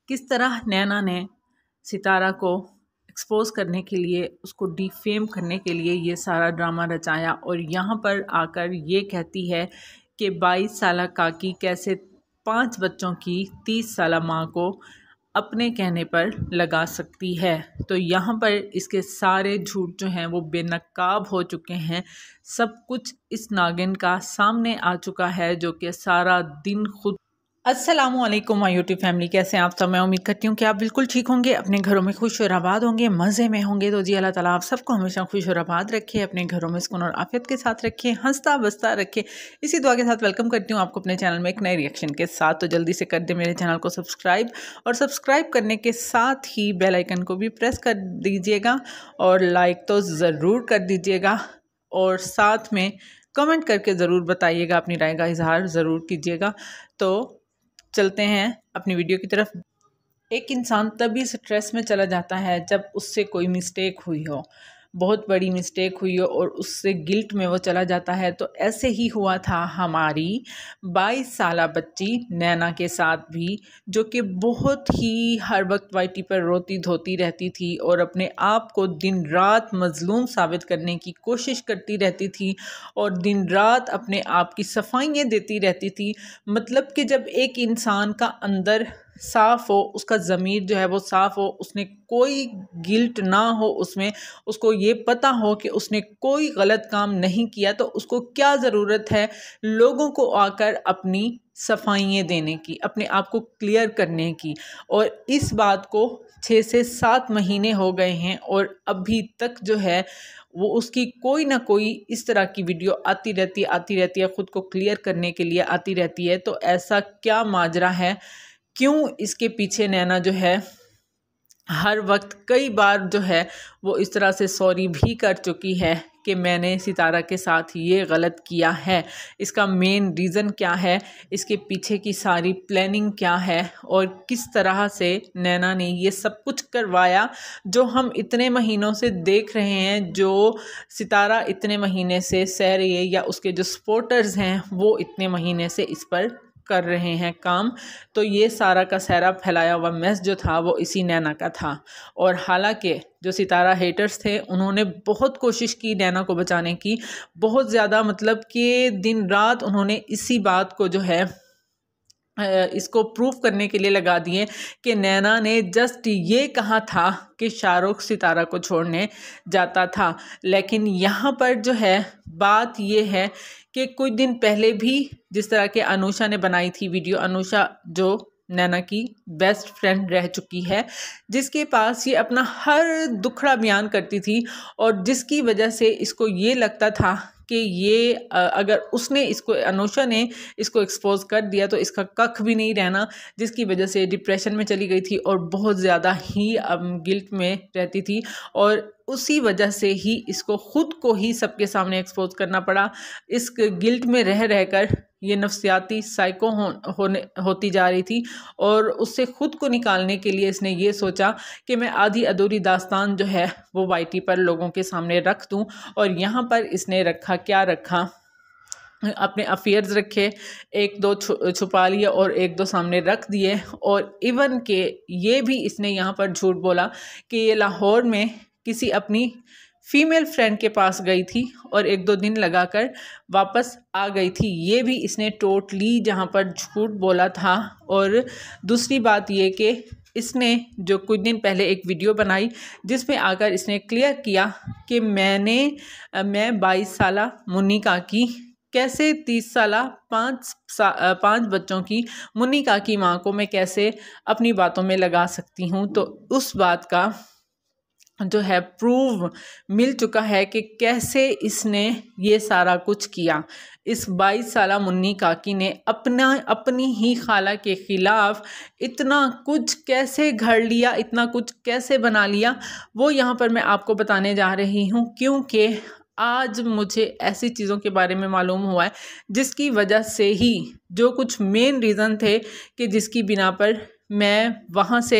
किस तरह नैना ने सितारा को एक्सपोज करने के लिए, उसको डिफेम करने के लिए ये सारा ड्रामा रचाया और यहाँ पर आकर ये कहती है कि 22 साल काकी कैसे 5 बच्चों की 30 साल माँ को अपने कहने पर लगा सकती है। तो यहाँ पर इसके सारे झूठ जो हैं वो बेनकाब हो चुके हैं। सब कुछ इस नागिन का सामने आ चुका है जो कि सारा दिन खुद। अस्सलामुअलैकुम माय यूट्यूब फैमिली, कैसे हैं आप सब। मैं उम्मीद करती हूँ कि आप बिल्कुल ठीक होंगे, अपने घरों में खुश और आबाद होंगे, मज़े में होंगे। तो जी अल्लाह ताला आप सबको हमेशा खुश और आबाद रखे, अपने घरों में सुकून और आफियत के साथ रखे, हंसता बसता रखे। इसी दुआ के साथ वेलकम करती हूँ आपको अपने चैनल में एक नए रिएक्शन के साथ। तो जल्दी से कर दे मेरे चैनल को सब्सक्राइब, और सब्सक्राइब करने के साथ ही बेल आइकन को भी प्रेस कर दीजिएगा और लाइक तो ज़रूर कर दीजिएगा, और साथ में कमेंट करके ज़रूर बताइएगा, अपनी राय का इजहार ज़रूर कीजिएगा। तो चलते हैं अपनी वीडियो की तरफ। एक इंसान तभी स्ट्रेस में चला जाता है जब उससे कोई मिस्टेक हुई हो, बहुत बड़ी मिस्टेक हुई हो और उससे गिल्ट में वो चला जाता है। तो ऐसे ही हुआ था हमारी 22 साला बच्ची नैना के साथ भी, जो कि बहुत ही हर वक्त वाईटी पर रोती धोती रहती थी और अपने आप को दिन रात मजलूम साबित करने की कोशिश करती रहती थी और दिन रात अपने आप की सफाइयाँ देती रहती थी। मतलब कि जब एक इंसान का अंदर साफ़ हो, उसका ज़मीर जो है वो साफ़ हो, उसने कोई गिल्ट ना हो, उसमें उसको ये पता हो कि उसने कोई गलत काम नहीं किया, तो उसको क्या ज़रूरत है लोगों को आकर अपनी सफाइयाँ देने की, अपने आप को क्लियर करने की। और इस बात को 6 से 7 महीने हो गए हैं और अभी तक जो है वो उसकी कोई ना कोई इस तरह की वीडियो आती रहती है, ख़ुद को क्लियर करने के लिए आती रहती है। तो ऐसा क्या माजरा है, क्यों इसके पीछे नैना जो है हर वक्त कई बार जो है वो इस तरह से सॉरी भी कर चुकी है कि मैंने सितारा के साथ ये गलत किया है। इसका मेन रीज़न क्या है, इसके पीछे की सारी प्लानिंग क्या है और किस तरह से नैना ने ये सब कुछ करवाया जो हम इतने महीनों से देख रहे हैं, जो सितारा इतने महीने से सह रही है या उसके जो सपोर्टर्स हैं वो इतने महीने से इस पर कर रहे हैं काम। तो ये सारा का सारा फैलाया हुआ मैस जो था वो इसी नैना का था। और हालांकि जो सितारा हेटर्स थे उन्होंने बहुत कोशिश की नैना को बचाने की, बहुत ज़्यादा, मतलब कि दिन रात उन्होंने इसी बात को जो है इसको प्रूफ करने के लिए लगा दिए कि नैना ने जस्ट ये कहा था कि शाहरुख सितारा को छोड़ने जाता था। लेकिन यहाँ पर जो है बात ये है कि कुछ दिन पहले भी जिस तरह के अनुषा ने बनाई थी वीडियो, अनुषा जो नैना की बेस्ट फ्रेंड रह चुकी है, जिसके पास ये अपना हर दुखड़ा बयान करती थी और जिसकी वजह से इसको ये लगता था कि ये अगर उसने इसको, अनुषा ने इसको एक्सपोज कर दिया तो इसका कख भी नहीं रहना, जिसकी वजह से डिप्रेशन में चली गई थी और बहुत ज़्यादा ही गिल्ट में रहती थी। और उसी वजह से ही इसको ख़ुद को ही सबके सामने एक्सपोज करना पड़ा। इस गिल्ट में रह रहकर ये नफ्सियाती साइको होती जा रही थी और उससे ख़ुद को निकालने के लिए इसने ये सोचा कि मैं आधी अधूरी दास्तान जो है वो वाईटी पर लोगों के सामने रख दूं। और यहाँ पर इसने रखा, क्या रखा, अपने अफेयर्स रखे, एक दो छुपा लिए और एक दो सामने रख दिए। और इवन के ये भी इसने यहाँ पर झूठ बोला कि ये लाहौर में किसी अपनी फीमेल फ्रेंड के पास गई थी और 1-2 दिन लगाकर वापस आ गई थी। ये भी इसने टोटली जहाँ पर झूठ बोला था। और दूसरी बात ये कि इसने जो कुछ दिन पहले एक वीडियो बनाई जिसमें आकर इसने क्लियर किया कि मैं 22 साला मुन्नी काकी कैसे 30 साला 5 बच्चों की मुन्नी काकी माँ को मैं कैसे अपनी बातों में लगा सकती हूँ। तो उस बात का जो है प्रूव मिल चुका है कि कैसे इसने ये सारा कुछ किया। इस 22 साला मुन्नी काकी ने अपनी ही खाला के ख़िलाफ़ इतना कुछ कैसे घड़ लिया, इतना कुछ कैसे बना लिया, वो यहाँ पर मैं आपको बताने जा रही हूँ। क्योंकि आज मुझे ऐसी चीज़ों के बारे में मालूम हुआ है जिसकी वजह से ही, जो कुछ मेन रीज़न थे कि जिसकी बिना पर मैं वहाँ से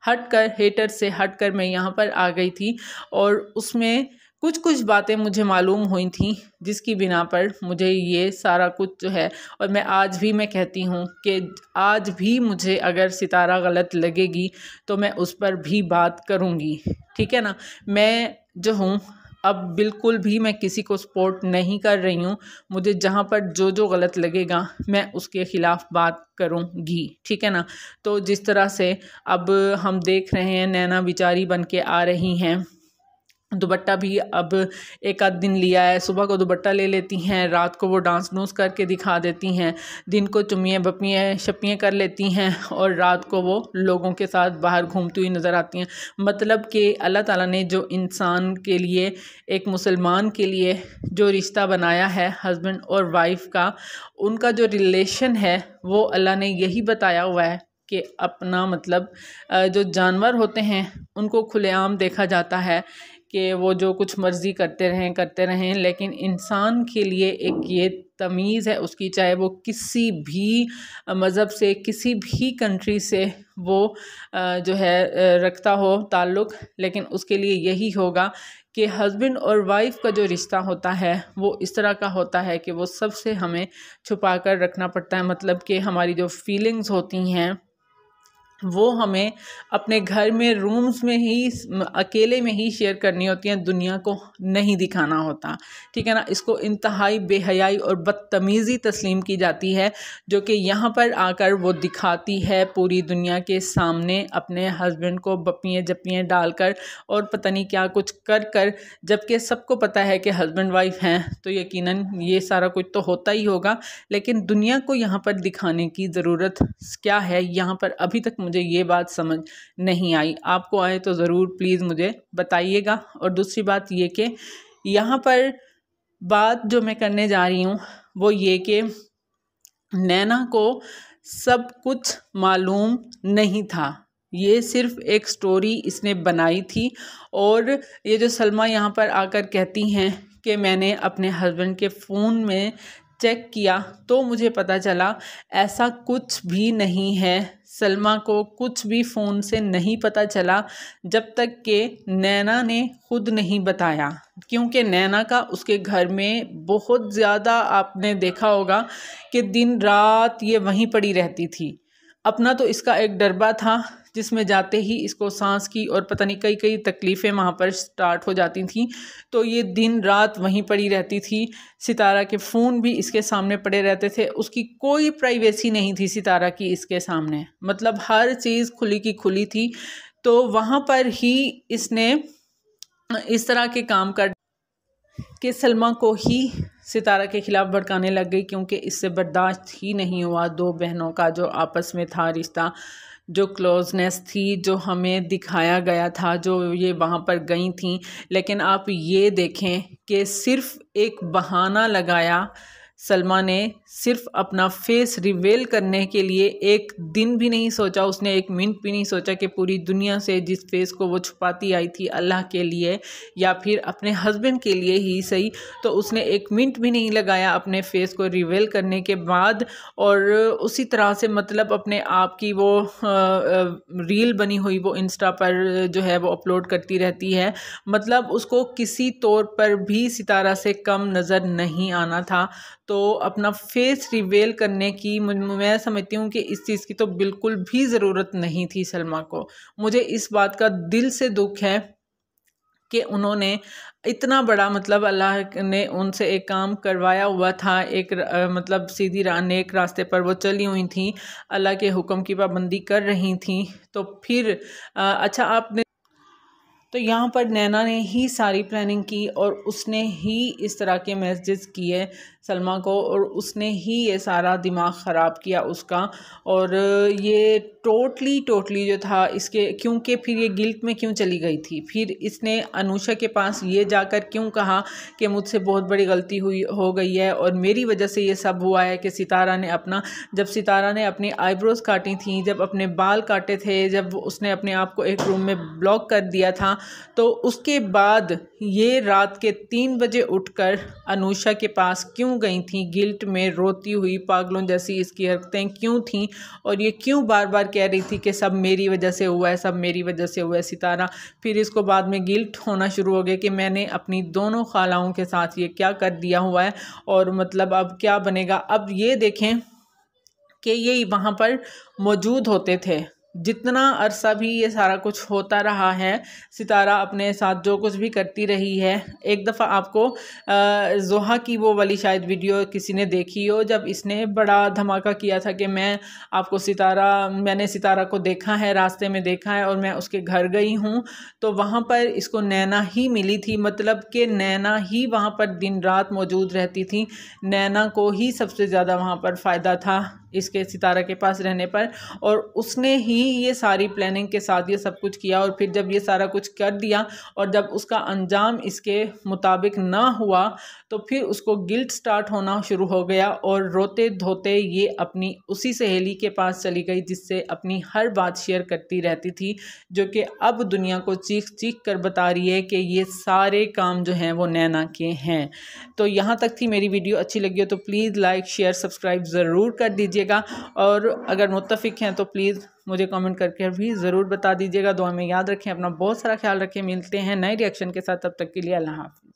हटकर, हेटर से हटकर मैं यहाँ पर आ गई थी। और उसमें कुछ कुछ बातें मुझे मालूम हुई थी जिसकी बिना पर मुझे ये सारा कुछ जो है, और मैं आज भी मैं कहती हूँ कि आज भी मुझे अगर सितारा गलत लगेगी तो मैं उस पर भी बात करूँगी, ठीक है ना। मैं जो हूँ अब बिल्कुल भी मैं किसी को सपोर्ट नहीं कर रही हूँ। मुझे जहाँ पर जो जो गलत लगेगा मैं उसके ख़िलाफ़ बात करूँगी, ठीक है ना। तो जिस तरह से अब हम देख रहे हैं नैना बेचारी बन के आ रही हैं, दुपट्टा भी अब एक आध दिन लिया है, सुबह को दुपट्टा ले लेती हैं, रात को वो डांस डूंस करके दिखा देती हैं, दिन को चुम्मियाँ बप्पियाँ शप्पियाँ कर लेती हैं और रात को वो लोगों के साथ बाहर घूमती हुई नज़र आती हैं। मतलब कि अल्लाह ताला ने जो इंसान के लिए, एक मुसलमान के लिए जो रिश्ता बनाया है हस्बैंड और वाइफ का, उनका जो रिलेशन है वो अल्लाह ने यही बताया हुआ है कि अपना मतलब जो जानवर होते हैं उनको खुलेआम देखा जाता है कि वो जो कुछ मर्ज़ी करते रहें, लेकिन इंसान के लिए एक ये तमीज़ है उसकी, चाहे वो किसी भी मज़हब से, किसी भी कंट्री से वो जो है रखता हो ताल्लुक़, लेकिन उसके लिए यही होगा कि हस्बैंड और वाइफ का जो रिश्ता होता है वो इस तरह का होता है कि वो सबसे हमें छुपा कर रखना पड़ता है। मतलब कि हमारी जो फीलिंग्स होती हैं वो हमें अपने घर में रूम्स में ही अकेले में ही शेयर करनी होती हैं, दुनिया को नहीं दिखाना होता, ठीक है ना। इसको इंतहाई बेहयाई और बदतमीज़ी तस्लीम की जाती है, जो कि यहाँ पर आकर वो दिखाती है पूरी दुनिया के सामने अपने हस्बैंड को बप्पियाँ जप्पियाँ डालकर और पता नहीं क्या कुछ कर कर, जबकि सबको पता है कि हस्बैंड वाइफ हैं तो यकीनन ये सारा कुछ तो होता ही होगा, लेकिन दुनिया को यहाँ पर दिखाने की ज़रूरत क्या है, यहाँ पर अभी तक मुझे ये बात समझ नहीं आई। आपको आए तो ज़रूर प्लीज़ मुझे बताइएगा। और दूसरी बात ये कि यहाँ पर बात जो मैं करने जा रही हूँ वो ये कि नैना को सब कुछ मालूम नहीं था, ये सिर्फ़ एक स्टोरी इसने बनाई थी। और ये जो सलमा यहाँ पर आकर कहती हैं कि मैंने अपने हस्बैंड के फ़ोन में चेक किया तो मुझे पता चला, ऐसा कुछ भी नहीं है। सलमा को कुछ भी फ़ोन से नहीं पता चला जब तक कि नैना ने खुद नहीं बताया, क्योंकि नैना का उसके घर में बहुत ज़्यादा, आपने देखा होगा कि दिन रात ये वहीं पड़ी रहती थी। अपना तो इसका एक डरबा था जिसमें जाते ही इसको सांस की और पता नहीं कई कई तकलीफ़ें वहाँ पर स्टार्ट हो जाती थी, तो ये दिन रात वहीं पड़ी रहती थी। सितारा के फ़ोन भी इसके सामने पड़े रहते थे, उसकी कोई प्राइवेसी नहीं थी सितारा की इसके सामने, मतलब हर चीज़ खुली की खुली थी। तो वहाँ पर ही इसने इस तरह के काम कर कि सलमा को ही सितारा के ख़िलाफ़ भड़काने लग गई, क्योंकि इससे बर्दाश्त ही नहीं हुआ दो बहनों का जो आपस में था रिश्ता, जो क्लोजनेस थी, जो हमें दिखाया गया था, जो ये वहाँ पर गई थी। लेकिन आप ये देखें कि सिर्फ़ एक बहाना लगाया सलमा ने, सिर्फ अपना फेस रिवेल करने के लिए एक दिन भी नहीं सोचा उसने, एक मिनट भी नहीं सोचा कि पूरी दुनिया से जिस फेस को वो छुपाती आई थी अल्लाह के लिए या फिर अपने हस्बैंड के लिए ही सही, तो उसने एक मिनट भी नहीं लगाया अपने फेस को रिवेल करने के बाद। और उसी तरह से मतलब अपने आप की वो रील बनी हुई वो इंस्टा पर जो है वो अपलोड करती रहती है, मतलब उसको किसी तौर पर भी सितारा से कम नज़र नहीं आना था। तो अपना फेस रिवेल करने की मैं समझती हूँ कि इस चीज़ की तो बिल्कुल भी ज़रूरत नहीं थी सलमा को। मुझे इस बात का दिल से दुख है कि उन्होंने इतना बड़ा, मतलब अल्लाह ने उनसे एक काम करवाया हुआ था, एक मतलब सीधी नेक रास्ते पर वो चली हुई थी, अल्लाह के हुक्म की पाबंदी कर रही थी, तो फिर अच्छा आपने तो यहाँ पर नैना ने ही सारी प्लानिंग की और उसने ही इस तरह के मैसेजेस किए सलमा को और उसने ही ये सारा दिमाग ख़राब किया उसका। और ये टोटली जो था इसके, क्योंकि फिर ये गिल्ट में क्यों चली गई थी, फिर इसने अनुषा के पास ये जाकर क्यों कहा कि मुझसे बहुत बड़ी गलती हो गई है और मेरी वजह से ये सब हुआ है। कि सितारा ने जब सितारा ने अपनी आईब्रोज़ काटी थी, जब अपने बाल काटे थे, जब उसने अपने आप को एक रूम में ब्लॉक कर दिया था, तो उसके बाद ये रात के 3 बजे उठकर अनुषा के पास क्यों गई थी, गिल्ट में रोती हुई पागलों जैसी इसकी हरकतें क्यों थीं, और ये क्यों बार बार कह रही थी कि सब मेरी वजह से हुआ है, सब मेरी वजह से हुआ है सितारा। फिर इसको बाद में गिल्ट होना शुरू हो गया कि मैंने अपनी दोनों खालाओं के साथ ये क्या कर दिया हुआ है, और मतलब अब क्या बनेगा। अब ये देखें कि ये वहाँ पर मौजूद होते थे, जितना अरसा भी ये सारा कुछ होता रहा है, सितारा अपने साथ जो कुछ भी करती रही है। एक दफ़ा आपको जोहा की वो वाली शायद वीडियो किसी ने देखी हो, जब इसने बड़ा धमाका किया था कि मैंने सितारा को देखा है, रास्ते में देखा है और मैं उसके घर गई हूँ, तो वहाँ पर इसको नैना ही मिली थी। मतलब कि नैना ही वहाँ पर दिन रात मौजूद रहती थी, नैना को ही सबसे ज़्यादा वहाँ पर फ़ायदा था इसके सितारा के पास रहने पर, और उसने ही ये सारी प्लानिंग के साथ ये सब कुछ किया। और फिर जब ये सारा कुछ कर दिया और जब उसका अंजाम इसके मुताबिक ना हुआ, तो फिर उसको गिल्ट स्टार्ट होना शुरू हो गया, और रोते धोते ये अपनी उसी सहेली के पास चली गई जिससे अपनी हर बात शेयर करती रहती थी, जो कि अब दुनिया को चीख चीख कर बता रही है कि ये सारे काम जो हैं वो नैना के हैं। तो यहाँ तक थी मेरी वीडियो। अच्छी लगी हो तो प्लीज़ लाइक शेयर सब्सक्राइब ज़रूर कर दीजिएगा, और अगर मुत्तफ़िक हैं तो प्लीज़ मुझे कमेंट करके भी ज़रूर बता दीजिएगा। दुआ में याद रखें, अपना बहुत सारा ख्याल रखें। मिलते हैं नए रिएक्शन के साथ, तब तक के लिए अल्लाह हाफ़िज़।